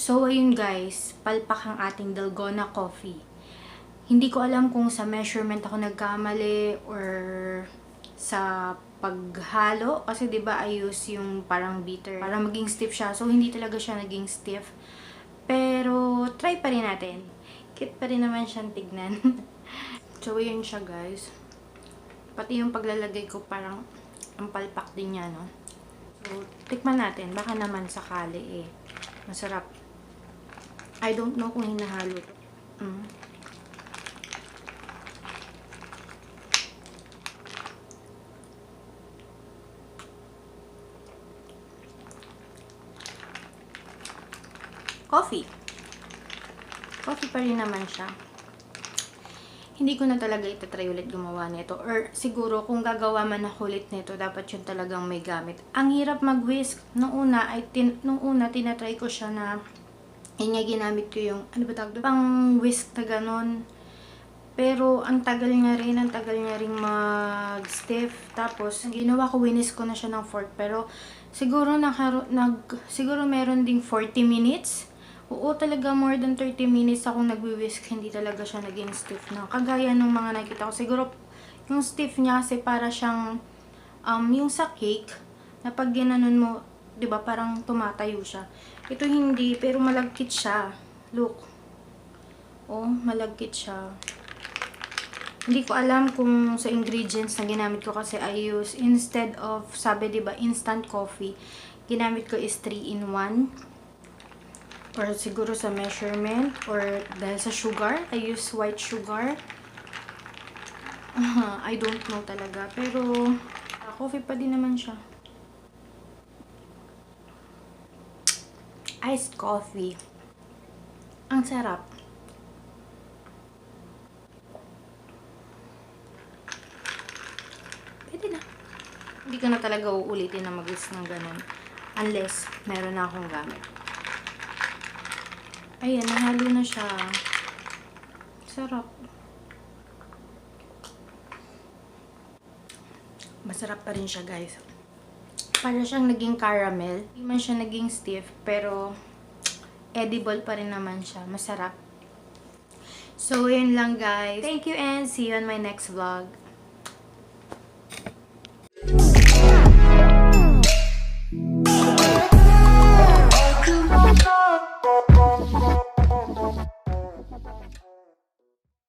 So, ayun guys, palpak ang ating Dalgona Coffee. Hindi ko alam kung sa measurement ako nagkamali or sa paghalo. Kasi 'di ba I use yung parang beater para maging stiff siya. So, hindi talaga siya naging stiff. Pero, try pa rin natin. Cute pa rin naman siyang tignan. So, ayun siya guys. Pati yung paglalagay ko parang ang palpak din niya, no? So, tikman natin. Baka naman sakali eh. Masarap. I don't know kung hinahalo to. Coffee. Coffee pa rin naman siya. Hindi ko na talaga itatry ulit gumawa nito. Or siguro kung gagawa man ako ulit nito, dapat yun talagang may gamit. Ang hirap mag-whisk. Nung una, tinatry ko siya na yun nga ginamit ko yung, ano ba tawag doon? Pang whisk na ganon. Pero ang tagal niya rin mag-stiff. Tapos, ginawa ko, winis ko na siya ng fork. Pero siguro siguro meron ding 40 minutes. Oo, talaga more than 30 minutes akong nagwi-whisk. Hindi talaga siya naging stiff na. Kagaya ng mga nakita ko. Siguro, yung stiff niya kasi para siyang, yung sa cake, na pag ginanon mo, 'di ba parang tumatayo siya. Ito hindi, pero malagkit siya. Look. Oh, malagkit siya. Hindi ko alam kung sa ingredients na ginamit ko kasi I use, instead of, sabi 'di ba, instant coffee, ginamit ko is 3-in-1. Or siguro sa measurement, or dahil sa sugar, I use white sugar. I don't know talaga, pero coffee pa din naman siya. Iced coffee. Ang sarap. Pwede na. Hindi ko na talaga uulitin na mag-whisk ng ganun. Unless, meron na akong gamit. Ayan, nahalo na siya. Sarap. Masarap pa rin siya, guys. Para siyang naging caramel. Hindi man siya naging stiff, pero edible pa rin naman siya. Masarap. So, yun lang, guys. Thank you and see you on my next vlog.